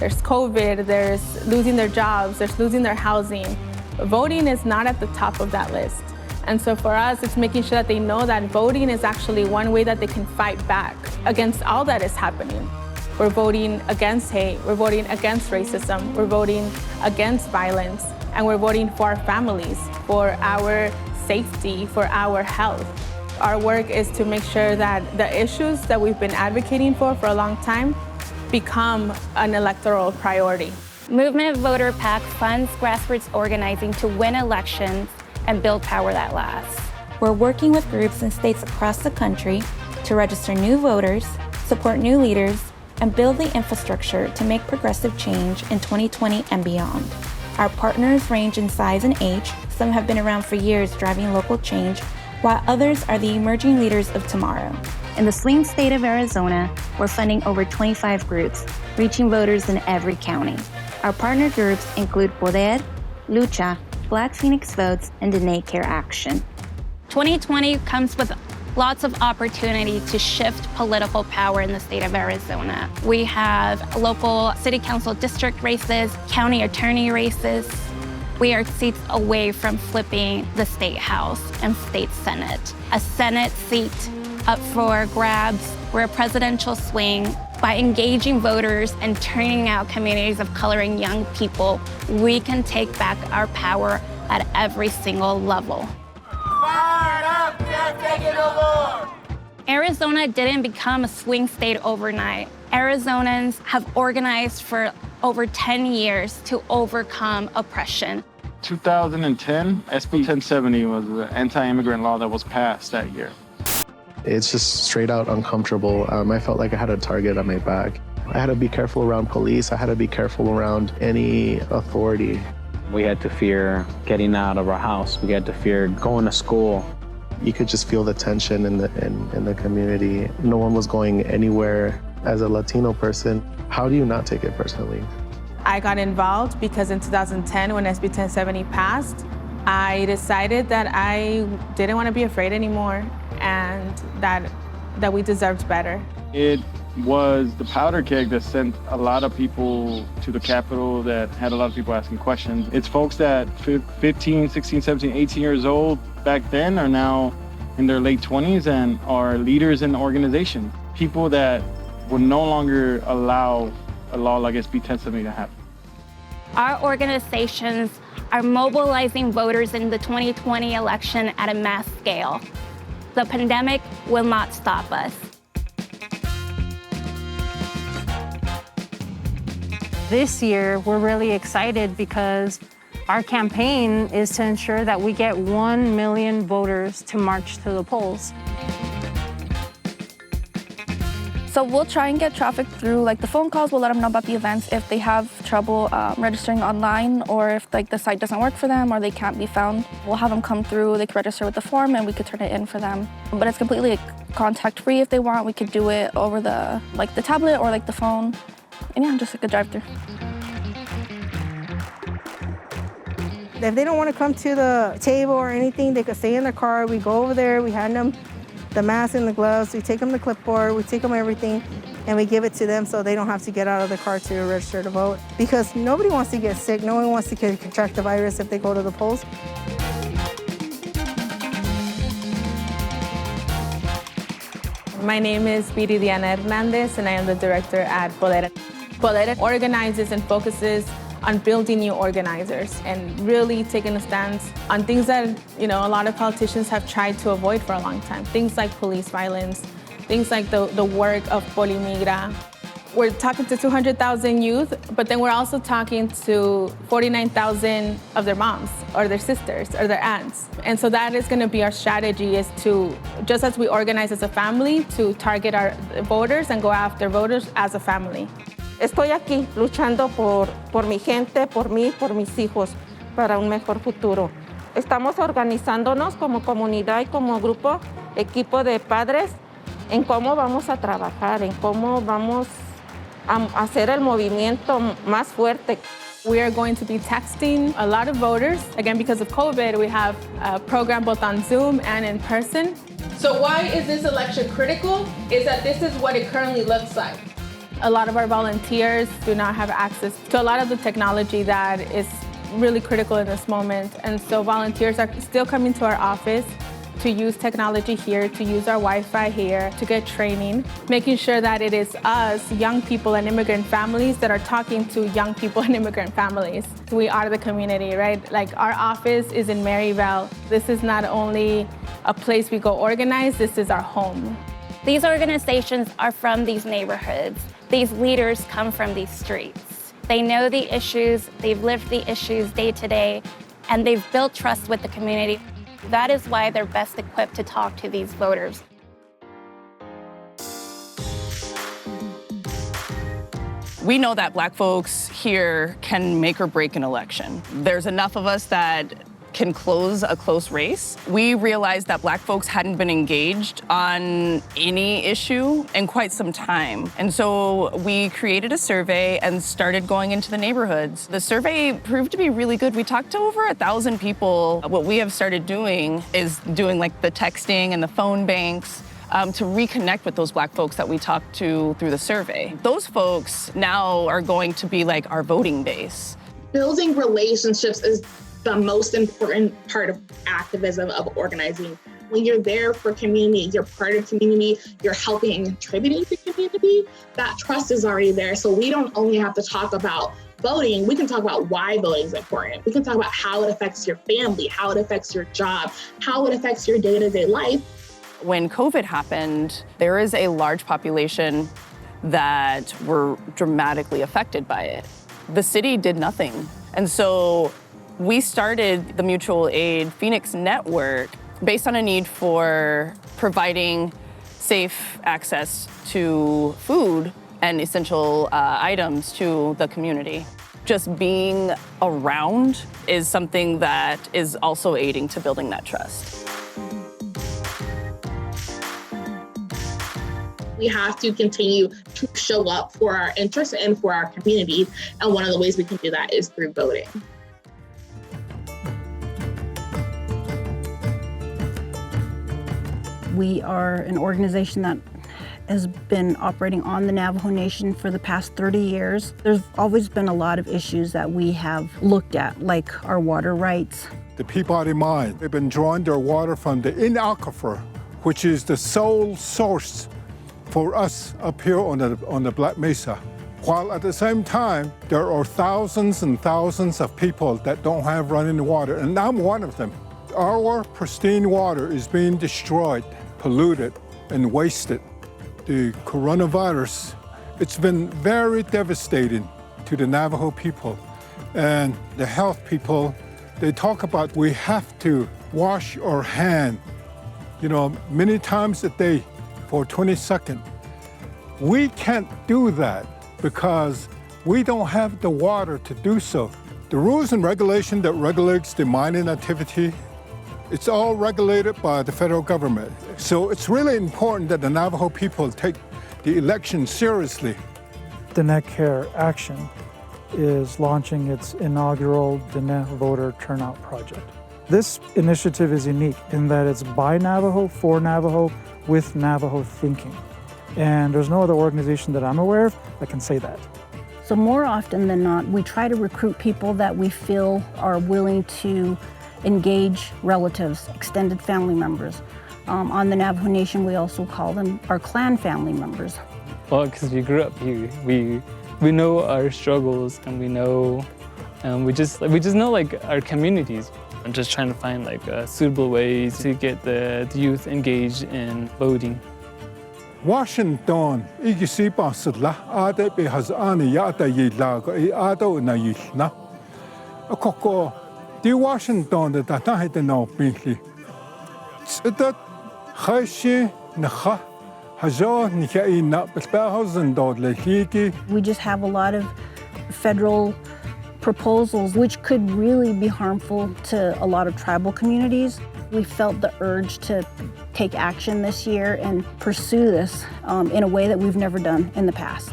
There's COVID, there's losing their jobs, there's losing their housing. Voting is not at the top of that list. And so for us, it's making sure that they know that voting is actually one way that they can fight back against all that is happening. We're voting against hate, we're voting against racism, we're voting against violence, and we're voting for our families, for our safety, for our health. Our work is to make sure that the issues that we've been advocating for a long time become an electoral priority. Movement Voter PAC funds grassroots organizing to win elections and build power that lasts. We're working with groups in states across the country to register new voters, support new leaders, and build the infrastructure to make progressive change in 2020 and beyond. Our partners range in size and age. Some have been around for years driving local change, while others are the emerging leaders of tomorrow. In the swing state of Arizona, we're funding over 25 groups, reaching voters in every county. Our partner groups include Poder, Lucha, Black Phoenix Votes, and Dene Care Action. 2020 comes with lots of opportunity to shift political power in the state of Arizona. We have local city council district races, county attorney races. We are seats away from flipping the state house and state senate. A senate seat up for grabs. We're a presidential swing. By engaging voters and turning out communities of color and young people, we can take back our power at every single level. Fired up, can't take it no more. Arizona didn't become a swing state overnight. Arizonans have organized for over 10 years to overcome oppression. 2010, SB 1070 was the anti-immigrant law that was passed that year. It's just straight out uncomfortable. I felt like I had a target on my back. I had to be careful around police. I had to be careful around any authority. We had to fear getting out of our house. We had to fear going to school. You could just feel the tension in the community. No one was going anywhere. As a Latino person, how do you not take it personally? I got involved because in 2010, when SB 1070 passed, I decided that I didn't want to be afraid anymore and that we deserved better. It was the powder keg that sent a lot of people to the Capitol, that had a lot of people asking questions. It's folks that 15, 16, 17, 18 years old back then are now in their late 20s and are leaders in the organization. People that would no longer allow a law like SB 1070 to happen. Our organizations are mobilizing voters in the 2020 election at a mass scale. The pandemic will not stop us. This year, we're really excited because our campaign is to ensure that we get 1 million voters to march to the polls. So we'll try and get traffic through the phone calls. We'll let them know about the events if they have trouble registering online, or if the site doesn't work for them or they can't be found. We'll have them come through, they can register with the form and we could turn it in for them. But it's completely contact free if they want. We could do it over the tablet or the phone. And yeah, just a drive-through. If they don't want to come to the table or anything, they could stay in their car. We go over there, we hand them the mask and the gloves, we take them the clipboard, we take them everything, and we give it to them so they don't have to get out of the car to register to vote. Because nobody wants to get sick, no one wants to contract the virus if they go to the polls. My name is Viri Diana Hernandez, and I am the director at Poder. Poder organizes and focuses on building new organizers and really taking a stance on things that a lot of politicians have tried to avoid for a long time. Things like police violence, things like the work of Polimigra. We're talking to 200,000 youth, but then we're also talking to 49,000 of their moms or their sisters or their aunts. And so that is going to be our strategy, is to, just as we organize as a family, to target our voters and go after voters as a family. Estoy aquí luchando por mi gente, por mí, por mis hijos, para un mejor futuro. Estamos organizándonos como comunidad y como grupo, equipo de padres, en cómo vamos a trabajar, en cómo vamos a hacer el movimiento más fuerte. We are going to be texting a lot of voters. Again, because of COVID, we have a program both on Zoom and in person. So why is this election critical? Is that this is what it currently looks like. A lot of our volunteers do not have access to a lot of the technology that is really critical in this moment. And so volunteers are still coming to our office to use technology here, to use our Wi-Fi here, to get training, making sure that it is us, young people and immigrant families, that are talking to young people and immigrant families. We are the community, right? Like, our office is in Maryvale. This is not only a place we go organize, this is our home. These organizations are from these neighborhoods. These leaders come from these streets. They know the issues, they've lived the issues day to day, and they've built trust with the community. That is why they're best equipped to talk to these voters. We know that Black folks here can make or break an election. There's enough of us that can close a close race. We realized that Black folks hadn't been engaged on any issue in quite some time. And so we created a survey and started going into the neighborhoods. The survey proved to be really good. We talked to over 1,000 people. What we have started doing is doing like the texting and the phone banks to reconnect with those Black folks that we talked to through the survey. Those folks now are going to be like our voting base. Building relationships is the most important part of activism, of organizing. When you're there for community, you're part of community, you're helping and contributing to community, that trust is already there. So we don't only have to talk about voting, we can talk about why voting is important. We can talk about how it affects your family, how it affects your job, how it affects your day-to-day life. When COVID happened, there is a large population that were dramatically affected by it. The city did nothing. And so we started the mutual aid Phoenix Network based on a need for providing safe access to food and essential items to the community. Just being around is something that is also aiding to building that trust. We have to continue to show up for our interests and for our communities. And one of the ways we can do that is through voting. We are an organization that has been operating on the Navajo Nation for the past 30 years. There's always been a lot of issues that we have looked at, like our water rights. The Peabody Mine, they've been drawing their water from the In Aquifer, which is the sole source for us up here on the Black Mesa. While at the same time, there are thousands and thousands of people that don't have running water, and I'm one of them. Our pristine water is being destroyed, polluted, and wasted. The coronavirus, it's been very devastating to the Navajo people and the health people. They talk about we have to wash our hands, many times a day for 20 seconds. We can't do that because we don't have the water to do so. The rules and regulation that regulates the mining activity, it's all regulated by the federal government. So it's really important that the Navajo people take the election seriously. Diné Care Action is launching its inaugural Diné Voter Turnout Project. This initiative is unique in that it's by Navajo, for Navajo, with Navajo thinking. And there's no other organization that I'm aware of that can say that. So more often than not, we try to recruit people that we feel are willing to engage relatives, extended family members. On the Navajo Nation, we also call them our clan family members. Well, because we grew up here, we know our struggles, and we just know like our communities. I'm just trying to find like suitable ways to get the youth engaged in voting. Washington, igisipa sudla ade behazani yata yilago ado na yilna. Akoko di Washington da tahite no pinli. That hashi naha hajo nikai na bespahosen dod lehiki. We just have a lot of federal proposals which could really be harmful to a lot of tribal communities. We felt the urge to take action this year and pursue this in a way that we've never done in the past.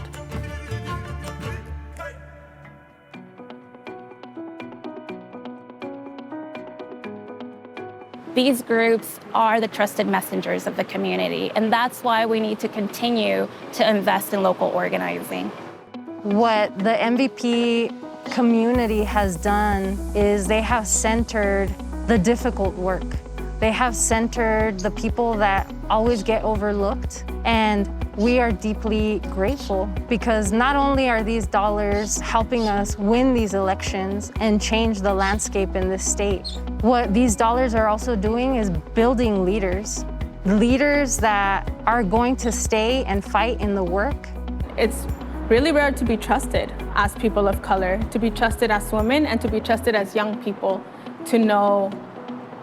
These groups are the trusted messengers of the community, and that's why we need to continue to invest in local organizing. What the MVP community has done is they have centered the difficult work. They have centered the people that always get overlooked, and we are deeply grateful because not only are these dollars helping us win these elections and change the landscape in this state, what these dollars are also doing is building leaders that are going to stay and fight in the work. It's really rare to be trusted as people of color, to be trusted as women, and to be trusted as young people, to know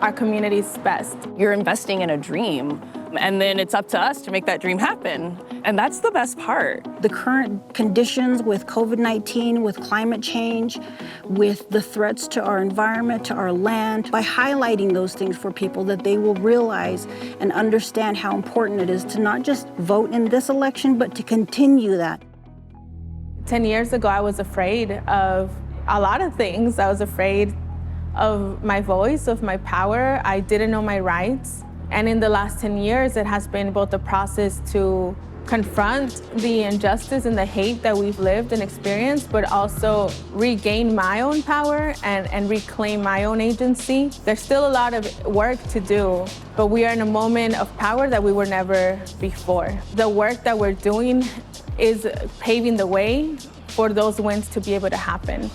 our community's best. You're investing in a dream, and then it's up to us to make that dream happen. And that's the best part. The current conditions with COVID-19, with climate change, with the threats to our environment, to our land, by highlighting those things for people, that they will realize and understand how important it is to not just vote in this election, but to continue that. 10 years ago, I was afraid of a lot of things. I was afraid of my voice, of my power. I didn't know my rights. And in the last 10 years, it has been both a process to confront the injustice and the hate that we've lived and experienced, but also regain my own power and reclaim my own agency. There's still a lot of work to do, but we are in a moment of power that we were never before. The work that we're doing is paving the way for those wins to be able to happen.